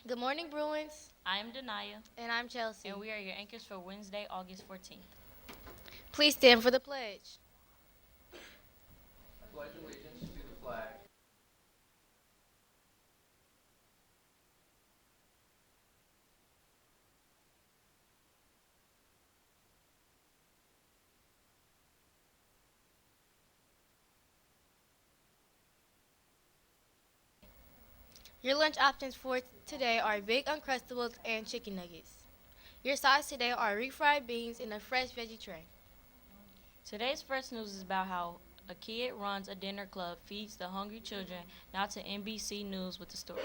Good morning, Bruins. I am Denaya, And I'm Chelsea. and we are your anchors for Wednesday, August 14th. Please stand for the pledge. I pledge allegiance to the flag. Your lunch options for today are Big Uncrustables and chicken nuggets. Your sides today are refried beans and a fresh veggie tray. Today's first news is about how a kid runs a dinner club, feeds the hungry children. Now to NBC News with the story.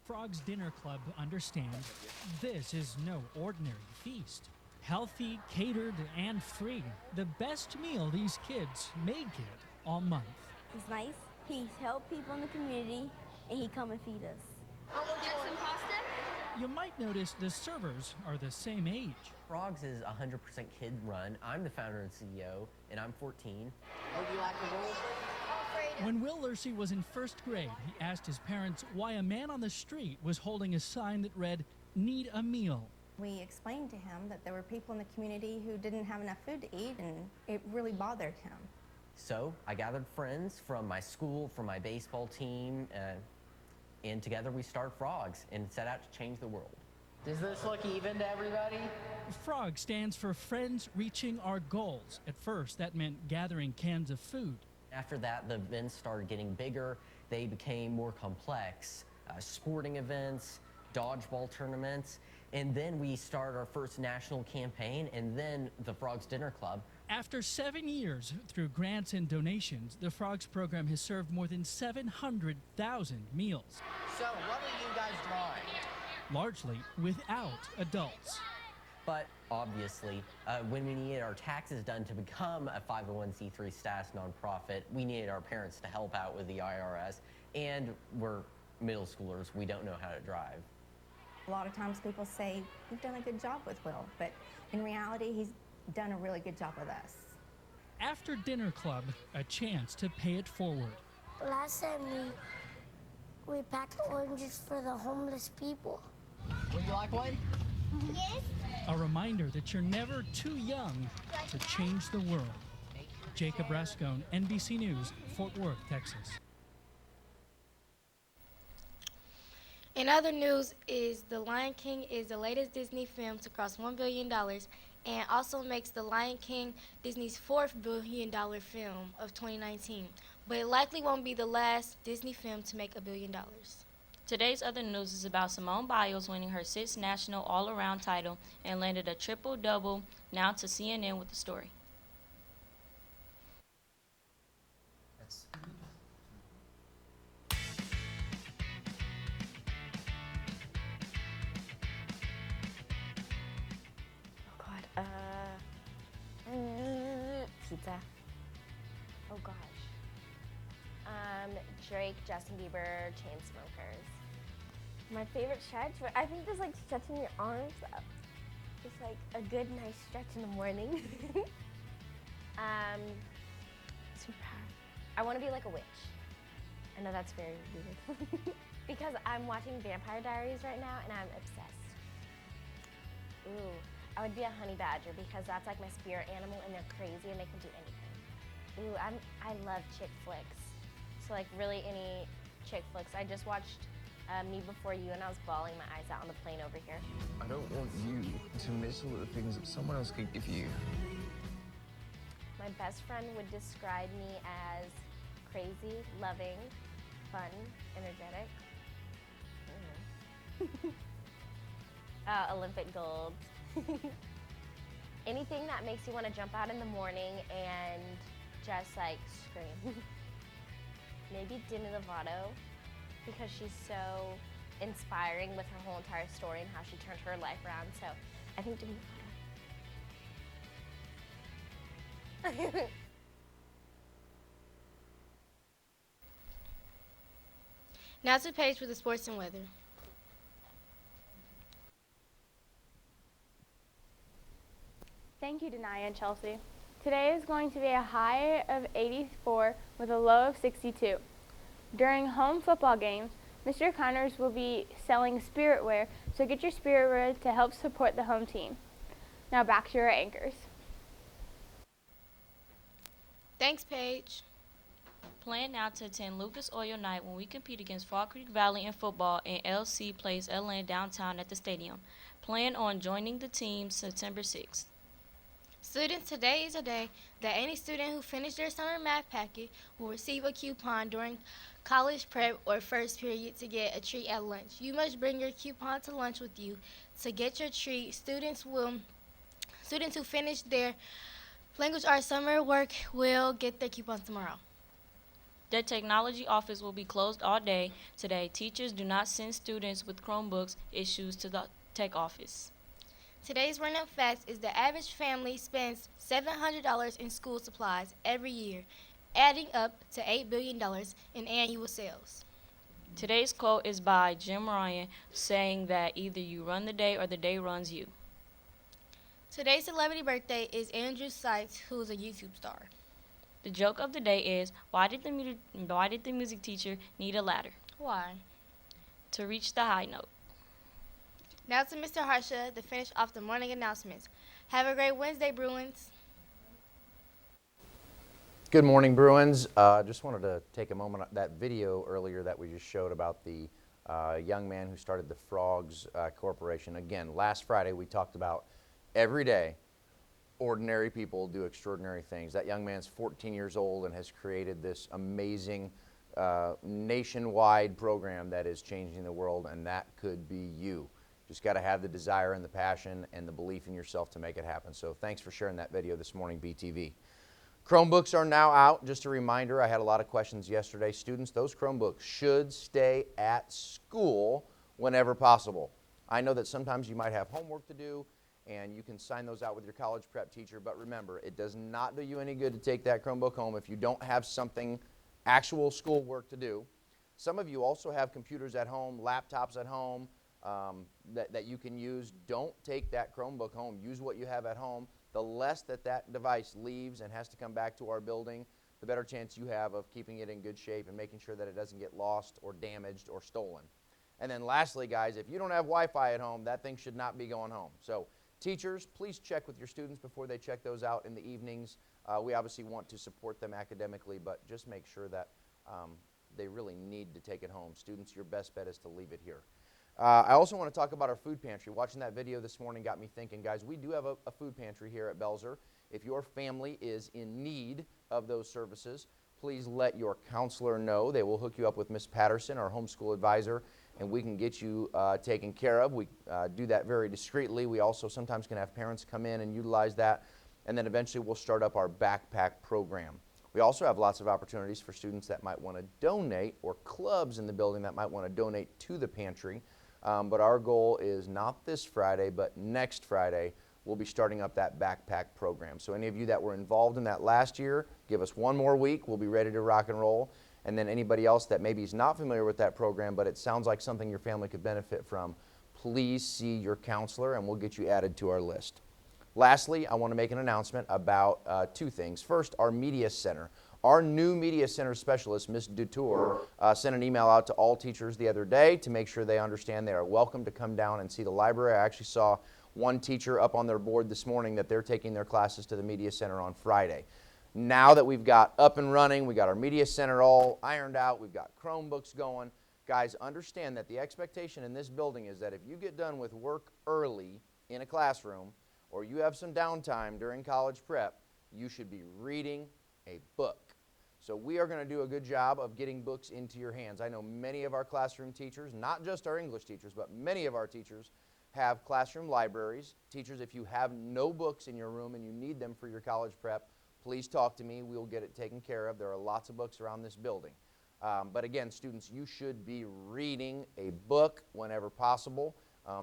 Frog's Dinner Club understands this is no ordinary feast. Healthy, catered, and free. The best meal these kids may get all month. He's nice. He's helped people in the community, and he come and feed us. You might notice the servers are the same age. Frogs is 100% kid run. I'm the founder and CEO, and I'm 14. When Will Lursey was in first grade, he asked his parents why a man on the street was holding a sign that read, "Need a meal." We explained to him that there were people in the community who didn't have enough food to eat, and it really bothered him. So I gathered friends from my school, from my baseball team, and together we started Frogs and set out to change the world. Does this look even to everybody? FROG stands for Friends Reaching Our Goals. At first, that meant gathering cans of food. After that, the events started getting bigger. They became more complex. Sporting events, dodgeball tournaments, and then we started our first national campaign, and then the Frogs Dinner Club. After 7 years, through grants and donations, the Frogs program has served more than 700,000 meals, So, what are you guys drawing? largely without adults. But obviously, when we needed our taxes done to become a 501c3 status nonprofit, we needed our parents to help out with the IRS, and we're middle schoolers. We don't know how to drive. A lot of times people say, you've done a good job with Will, but in reality, he's done a really good job with us. After Dinner Club, a chance to pay it forward. Last time we packed oranges for the homeless people. Would you like one? Yes. A reminder that you're never too young to change the world. Jacob Rascone, NBC News, Fort Worth, Texas. In other news is The Lion King is the latest Disney film to cross $1 billion and also makes The Lion King Disney's fourth $1 billion film of 2019. But it likely won't be the last Disney film to make $1 billion. Today's other news is about Simone Biles winning her sixth national all-around title and landed a triple-double. Now to CNN with the story. Oh God. Pizza. Oh gosh. Drake, Justin Bieber, Chainsmokers. My favorite stretch, but I think just like stretching your arms up. Just like a good, nice stretch in the morning. Super hard. I want to be like a witch. I know that's very weird. Because I'm watching Vampire Diaries right now and I'm obsessed. Ooh, I would be a honey badger because that's like my spirit animal and they're crazy and they can do anything. Ooh, I love chick flicks. So like really any chick flicks. I just watched Me Before You and I was bawling my eyes out on the plane over here. I don't want you to miss all of the things that someone else could give you. My best friend would describe me as crazy, loving, fun, energetic. Olympic gold. Anything that makes you want to jump out in the morning and just like scream. Maybe Demi Lovato, because she's so inspiring with her whole entire story and how she turned her life around. So I think Demi Lovato. Now to Paige with the sports and weather. Thank you, Denaya and Chelsea. Today is going to be a high of 84 with a low of 62. During home football games, Mr. Connors will be selling spirit wear, so get your spirit wear to help support the home team. Now back to your anchors. Thanks, Paige. Plan now to attend Lucas Oil Night when we compete against Fall Creek Valley in football and LC plays LN downtown at the stadium. Plan on joining the team September 6th. Students, today is a day that any student who finished their summer math packet will receive a coupon during college prep or first period to get a treat at lunch. You must bring your coupon to lunch with you to get your treat. Students who finish their language arts summer work will get their coupons tomorrow. The technology office will be closed all day today. Teachers do not send students with Chromebooks issues to the tech office. Today's random fact is the average family spends $700 in school supplies every year, adding up to $8 billion in annual sales. Today's quote is by Jim Ryan, saying that either you run the day or the day runs you. Today's celebrity birthday is Andrew Sykes, who is a YouTube star. The joke of the day is, why did the music teacher need a ladder? Why? To reach the high note. Now to Mr. Harsha to finish off the morning announcements. Have a great Wednesday, Bruins. Good morning, Bruins. Just wanted to take a moment. That video earlier that we just showed about the young man who started the Frogs Corporation. Again, last Friday we talked about every day ordinary people do extraordinary things. That young man's 14 years old and has created this amazing nationwide program that is changing the world, and that could be you. Just got to have the desire and the passion and the belief in yourself to make it happen. So thanks for sharing that video this morning, BTV. Chromebooks are now out. Just a reminder, I had a lot of questions yesterday. Students, those Chromebooks should stay at school whenever possible. I know that sometimes you might have homework to do, and you can sign those out with your college prep teacher, but remember, it does not do you any good to take that Chromebook home if you don't have something, actual school work to do. Some of you also have computers at home, laptops at home, that you can use. Don't take that Chromebook home. Use what you have at home. The less that device leaves and has to come back to our building, the better chance you have of keeping it in good shape and making sure that it doesn't get lost or damaged or stolen. And then lastly, guys, if you don't have Wi-Fi at home, that thing should not be going home. So teachers, please check with your students before they check those out in the evenings. We obviously want to support them academically, but just make sure that they really need to take it home. Students, your best bet is to leave it here. I also want to talk about our food pantry. Watching that video this morning got me thinking, guys, we do have a food pantry here at Belzer. If your family is in need of those services, please let your counselor know. They will hook you up with Miss Patterson, our homeschool advisor, and we can get you taken care of. We do that very discreetly. We also sometimes can have parents come in and utilize that, and then eventually we'll start up our backpack program. We also have lots of opportunities for students that might want to donate, or clubs in the building that might want to donate to the pantry. But our goal is not this Friday, but next Friday, we'll be starting up that backpack program. So any of you that were involved in that last year, give us one more week. We'll be ready to rock and roll. And then anybody else that maybe is not familiar with that program, but it sounds like something your family could benefit from, please see your counselor and we'll get you added to our list. Lastly, I want to make an announcement about two things. First, our Media Center. Our new Media Center specialist, Ms. Dutour, sent an email out to all teachers the other day to make sure they understand they are welcome to come down and see the library. I actually saw one teacher up on their board this morning that they're taking their classes to the Media Center on Friday. Now that we've got up and running, we got our Media Center all ironed out, we've got Chromebooks going, guys, understand that the expectation in this building is that if you get done with work early in a classroom, or you have some downtime during college prep, you should be reading a book. So we are going to do a good job of getting books into your hands. I know many of our classroom teachers, not just our English teachers, but many of our teachers have classroom libraries. Teachers, if you have no books in your room and you need them for your college prep, please talk to me. We'll get it taken care of. There are lots of books around this building. But again, students, you should be reading a book whenever possible.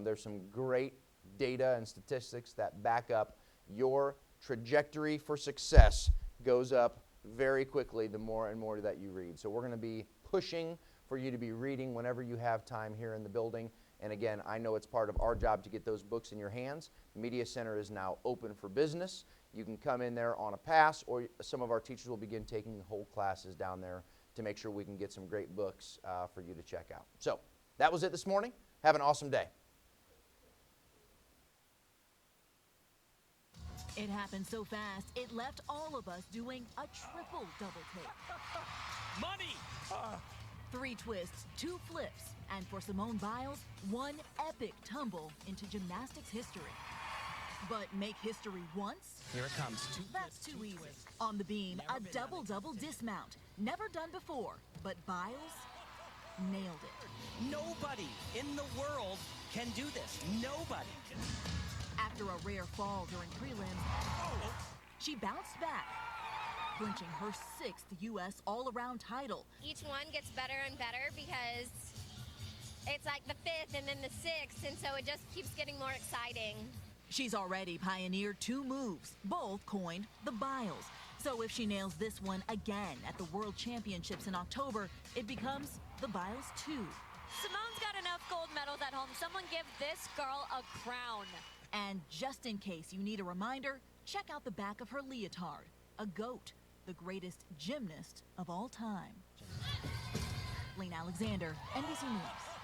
There's some great data and statistics that back up your trajectory for success goes up very quickly the more and more that you read. So we're going to be pushing for you to be reading whenever you have time here in the building. And again, I know it's part of our job to get those books in your hands. The Media Center is now open for business. You can come in there on a pass, or some of our teachers will begin taking whole classes down there to make sure we can get some great books for you to check out. So that was it this morning. Have an awesome day. It happened so fast, it left all of us doing a triple double take. Money! 3 twists, 2 flips, and for Simone Biles, 1 epic tumble into gymnastics history. But make history once? Here it comes. That's too easy. On the beam, a double-double dismount. Never done before, but Biles nailed it. Nobody in the world can do this. Nobody. After a rare fall during prelims, she bounced back, clinching her 6th U.S. all-around title. Each one gets better and better because it's like the 5th and then the 6th, and so it just keeps getting more exciting. She's already pioneered 2 moves, both coined the Biles. So if she nails this one again at the World Championships in October, it becomes the Biles 2. Simone's got enough gold medals at home. Someone give this girl a crown. And just in case you need a reminder, check out the back of her leotard, a goat, the greatest gymnast of all time. Lane Alexander, NBC News.